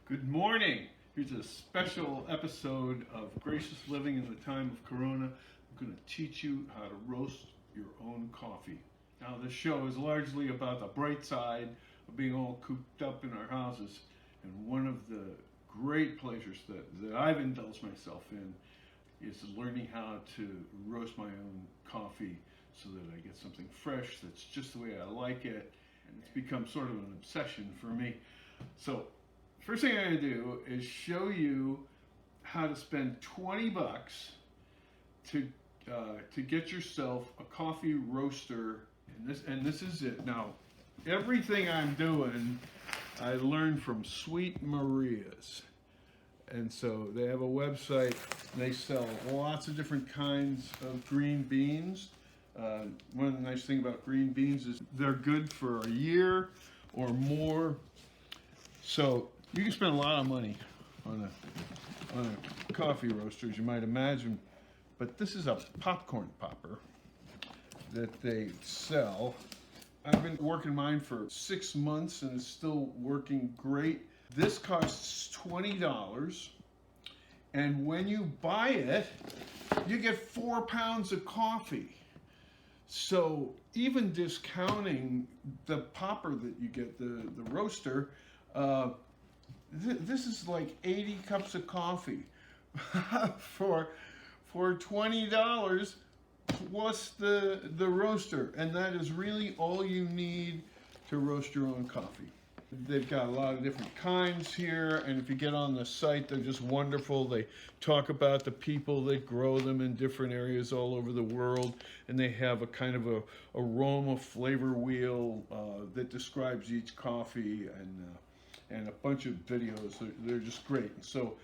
Good morning. Here's a special episode of Gracious Living in the Time of Corona. I'm going to teach you how to roast your own coffee. Now, this show is largely about the bright side of being all cooped up in our houses. And one of the great pleasures that I've indulged myself in is learning how to roast my own coffee so that I get something fresh that's just the way I like it. And it's become sort of an obsession for me. So, first thing I'm going to do is show you how to spend 20 bucks to get yourself a coffee roaster, and this is it. Now, everything I'm doing, I learned from Sweet Maria's, and so they have a website. They sell lots of different kinds of green beans. One of the nice things about green beans is they're good for a year or more. So you can spend a lot of money on a coffee roaster, as you might imagine, but this is a popcorn popper that they sell. I've been working mine for 6 months and it's still working great. This costs $20, and when you buy it, you get 4 pounds of coffee. So even discounting the popper that you get, the roaster, this is like 80 cups of coffee for $20 plus the roaster, and that is really all you need to roast your own coffee. They've got a lot of different kinds here, and if you get on the site, they're just wonderful. They talk about the people that grow them in different areas all over the world, and they have a kind of a aroma flavor wheel that describes each coffee, and a bunch of videos. They're just great. So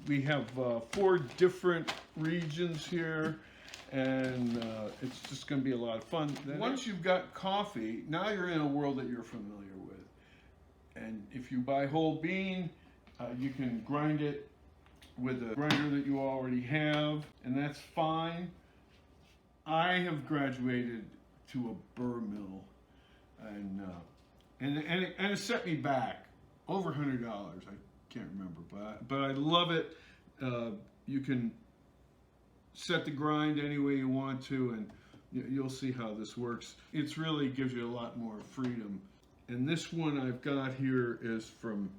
we have 4 different regions here, and it's just going to be a lot of fun. Once you've got coffee, now you're in a world that you're familiar with. And if you buy whole bean, you can grind it with a grinder that you already have, and that's fine. I have graduated to a burr mill, and it set me back over $100. I can't remember, but I love it. You can set the grind any way you want to, and you'll see how this works. It really gives you a lot more freedom. And this one I've got here is from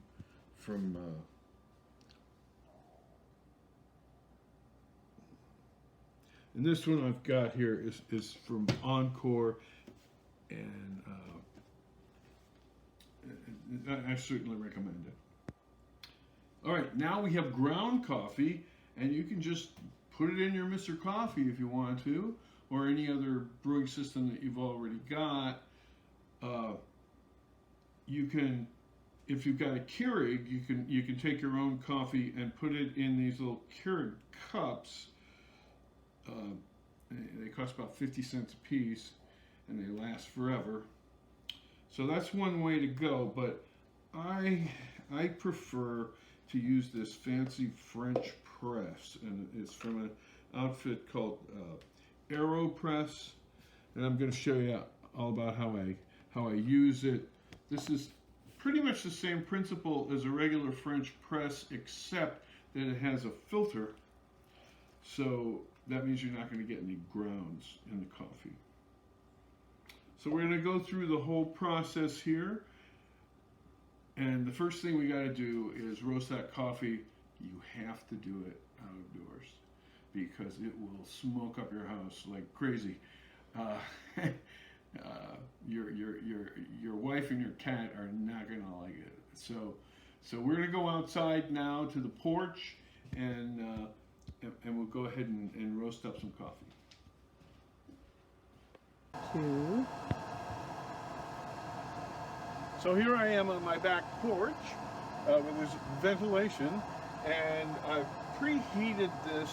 and this one I've got here is from Encore, and I certainly recommend it. All right, now we have ground coffee, and you can just put it in your Mr. Coffee if you want to, or any other brewing system that you've already got. You can, if you've got a Keurig, you can take your own coffee and put it in these little Keurig cups. They cost about 50 cents a piece, and they last forever. So that's one way to go, but I prefer to use this fancy French press, and it's from an outfit called AeroPress, and I'm going to show you all about how I use it. This is pretty much the same principle as a regular French press, except that it has a filter, so that means you're not going to get any grounds in the coffee. So we're going to go through the whole process here, and the first thing we got to do is roast that coffee. You have to do it outdoors because it will smoke up your house like crazy. Your wife and your cat are not going to like it. So we're going to go outside now to the porch, and we'll go ahead and roast up some coffee. 2. So here I am on my back porch where there's ventilation, and I've preheated this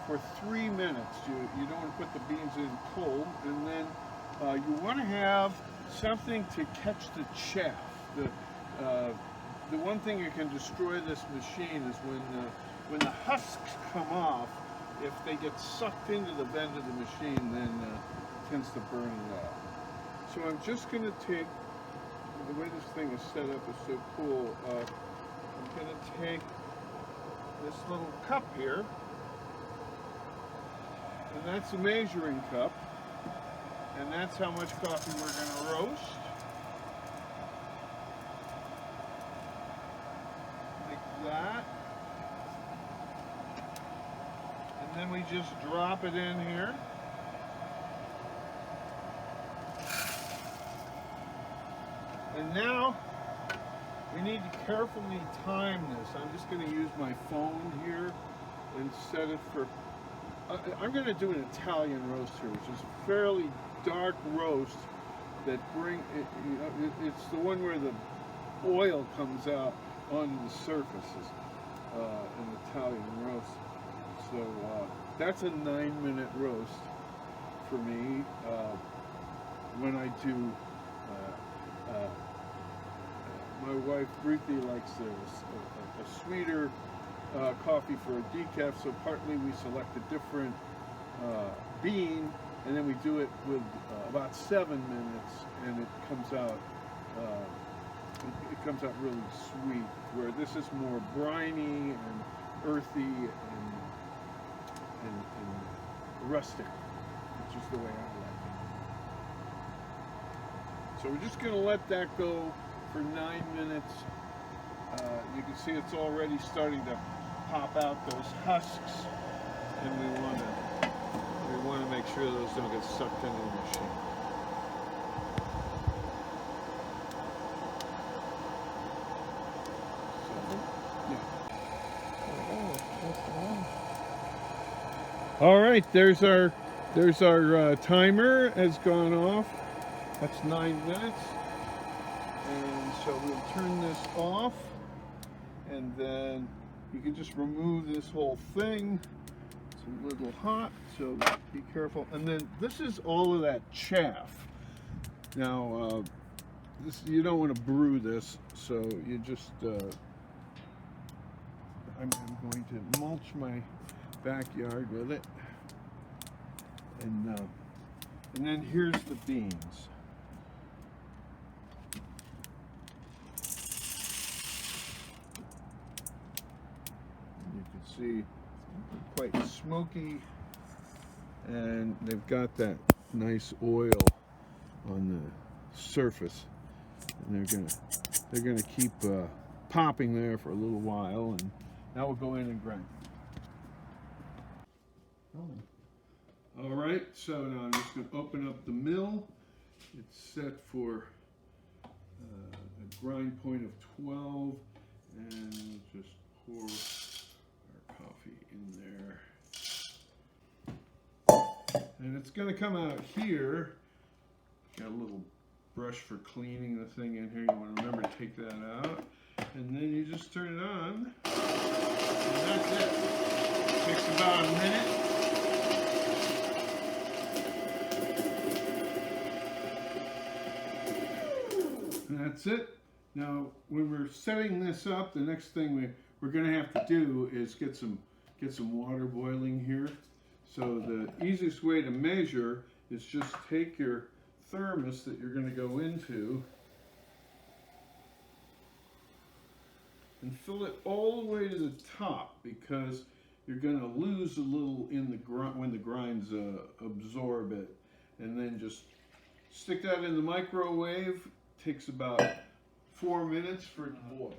for 3 minutes. You don't want to put the beans in cold, and then you want to have something to catch the chaff. The one thing you can destroy this machine is when the husks come off. If they get sucked into the vent of the machine, then it tends to burn it off. So I'm just going to take, the way this thing is set up is so cool. I'm this little cup here, and that's a measuring cup, and that's how much coffee we're going to roast. Like that. And then we just drop it in here. And now we need to carefully time this. I'm just going to use my phone here and set it for, I'm going to do an Italian roast here, which is a fairly dark roast that it's the one where the oil comes out on the surfaces, an Italian roast. So that's a 9-minute roast for me. When I do, my wife Ruthie likes a sweeter coffee for a decaf, so partly we select a different bean, and then we do it with about 7 minutes, and it comes out really sweet. Where this is more briny and earthy and rustic, which is the way I like it. So we're just going to let that go for 9 minutes. You can see it's already starting to pop out those husks, and we want to make sure those don't get sucked into the machine. All right, there's our timer has gone off. That's 9 minutes. And so we'll turn this off, and then you can just remove this whole thing. It's a little hot, so be careful. And then this is all of that chaff. Now, you don't want to brew this, so you just, I'm going to mulch my backyard with it. And then here's the beans. See, quite smoky, and they've got that nice oil on the surface, and they're gonna keep popping there for a little while, and now we'll go in and grind. All right, so now I'm just gonna open up the mill. It's set for a grind point of 12, and we'll just pour coffee in there, and it's going to come out here. Got a little brush for cleaning the thing in here. You want to remember to take that out, and then you just turn it on, and that's it. Takes about a minute. And that's it. Now, when we're setting this up, the next thing we're going to have to do is get some water boiling here. So the easiest way to measure is just take your thermos that you're going to go into and fill it all the way to the top, because you're going to lose a little in the when the grinds absorb it. And then just stick that in the microwave. Takes about 4 minutes for it to boil.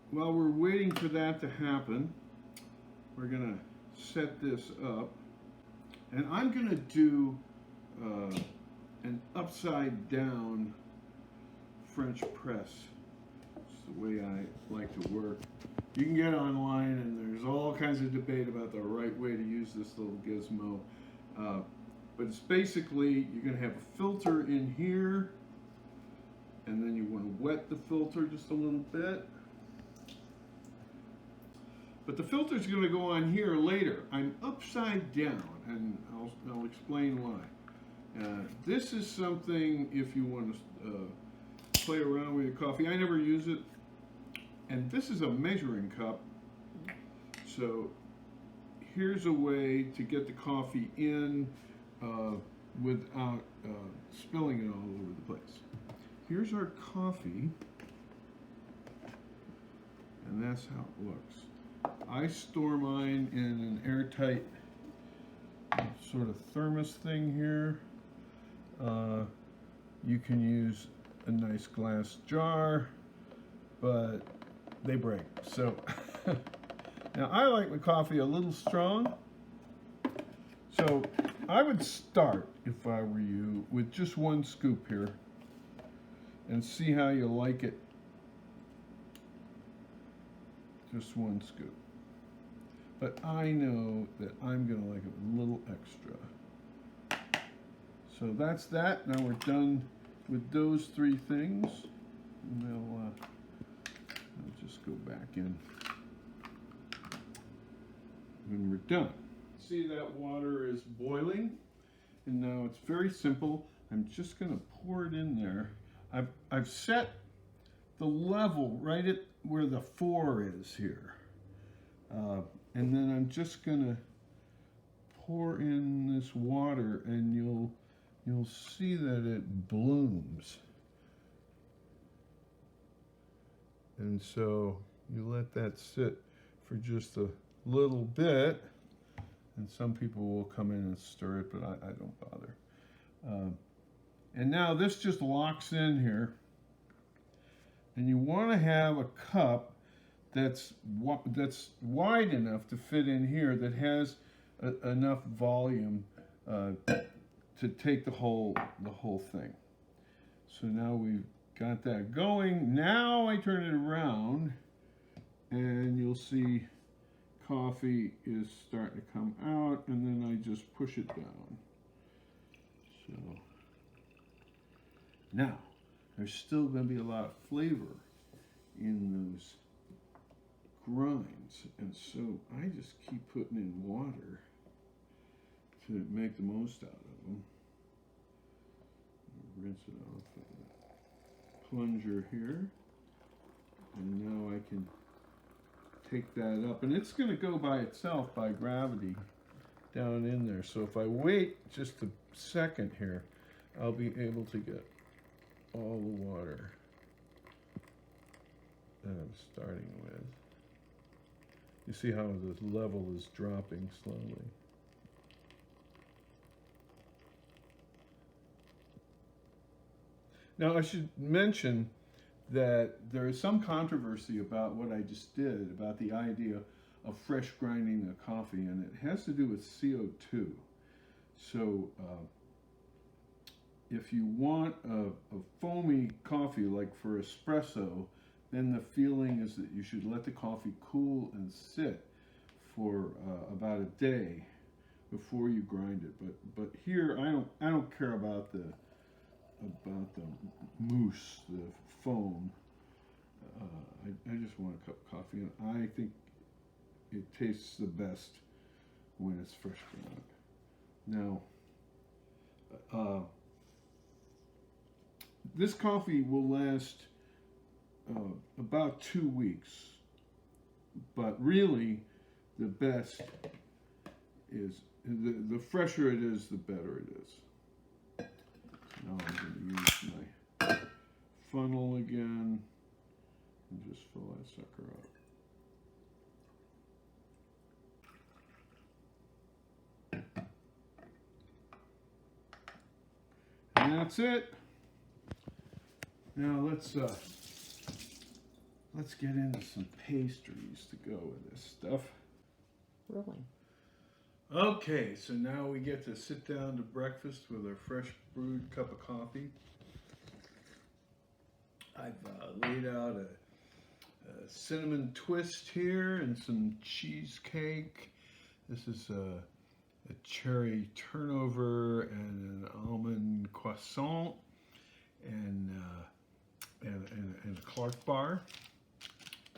While we're waiting for that to happen, we're going to set this up, and I'm going to do an upside down French press. It's the way I like to work. You can get online, and there's all kinds of debate about the right way to use this little gizmo, but it's basically, you're going to have a filter in here, and then you want to wet the filter just a little bit. But the filter's going to go on here later. I'm upside down, and I'll explain why. This is something if you want to play around with your coffee. I never use it. And this is a measuring cup. So here's a way to get the coffee in without spilling it all over the place. Here's our coffee, and that's how it looks. I store mine in an airtight sort of thermos thing here. You can use a nice glass jar, but they break. So now I like my coffee a little strong. So I would start, if I were you, with just one scoop here and see how you like it. Just one scoop. But I know that I'm going to like it a little extra. So that's that. Now we're done with those three things. And I'll just go back in when we're done. See, that water is boiling, and now it's very simple. I'm just going to pour it in there. I've set the level right at where the 4 is here, and then I'm just going to pour in this water, and you'll see that it blooms. And so you let that sit for just a little bit. And some people will come in and stir it, but I don't bother. And now this just locks in here. And you want to have a cup that's wide enough to fit in here, that has enough volume to take the whole thing. So now we've got that going. Now I turn it around, and you'll see coffee is starting to come out, and then I just push it down. So now there's still going to be a lot of flavor in those grinds, and so I just keep putting in water to make the most out of them. Rinse it off with a plunger here, and now I can take that up, and it's going to go by itself by gravity down in there. So if I wait just a second here, I'll be able to get all the water that I'm starting with. You see how the level is dropping slowly. Now I should mention that there is some controversy about what I just did, about the idea of fresh grinding the coffee, and it has to do with CO2. So if you want a foamy coffee like for espresso, then the feeling is that you should let the coffee cool and sit for about a day before you grind it. But here I don't care about the mousse, the foam. I just want a cup of coffee, and I think it tastes the best when it's fresh ground. Now, this coffee will last about 2 weeks, but really the best is, the fresher it is, the better it is. Now I'm going to use my funnel again and just fill that sucker up. And that's it. Now let's get into some pastries to go with this stuff. Rolling. Okay, so now we get to sit down to breakfast with our fresh brewed cup of coffee. I've laid out a cinnamon twist here and some cheesecake. This is a cherry turnover and an almond croissant and a Clark bar.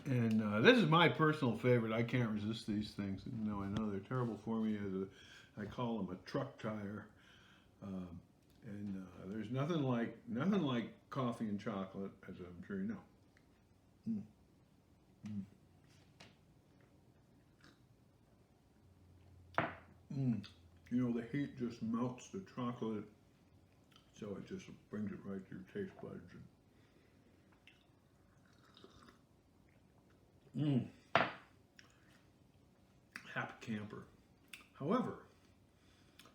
And this is my personal favorite. I can't resist these things. Even though I know they're terrible for me. I call them a truck tire. There's nothing like coffee and chocolate, as I'm sure you know. You know, the heat just melts the chocolate, so it just brings it right to your taste buds. camper. However,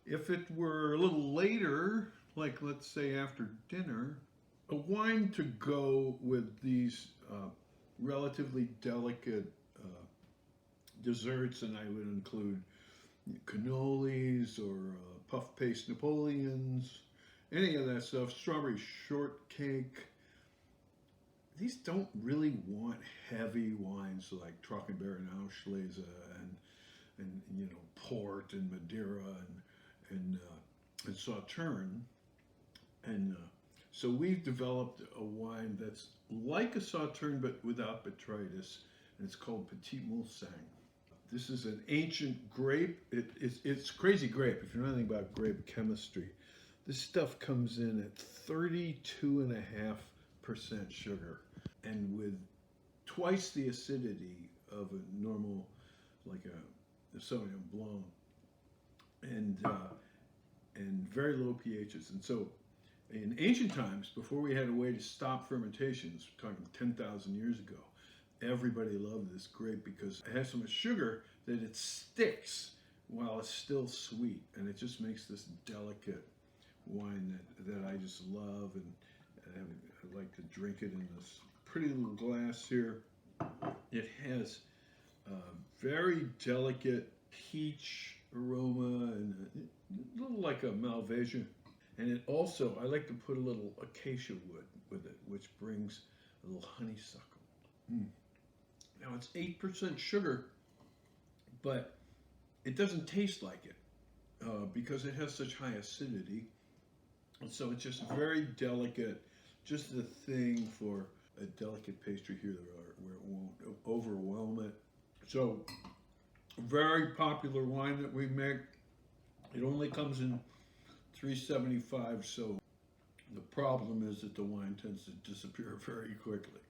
if it were a little later, like let's say after dinner, a wine to go with these relatively delicate desserts, and I would include cannolis or puff paste Napoleons, any of that stuff, strawberry shortcake. These don't really want heavy wines like Trockenberry and Auslese and you know, port and Madeira and Sauterne. And so we've developed a wine that's like a Sauterne but without botrytis, and it's called Petit Mulsanne. This is an ancient grape. It's crazy grape. If you know anything about grape chemistry, this stuff comes in at 32.5% sugar, and with twice the acidity of a normal, like a Sauvignon Blanc, and very low pHs. And so, in ancient times, before we had a way to stop fermentations, we're talking 10,000 years ago, everybody loved this grape because it has so much sugar that it sticks while it's still sweet, and it just makes this delicate wine that I just love, and I like to drink it in this pretty little glass here. It has very delicate peach aroma and a little like a Malvasia. And it also, I like to put a little acacia wood with it, which brings a little honeysuckle. Now it's 8% sugar, but it doesn't taste like it because it has such high acidity. And so it's just very delicate, just the thing for a delicate pastry here where it won't overwhelm it. So, very popular wine that we make. It only comes in 375, so the problem is that the wine tends to disappear very quickly.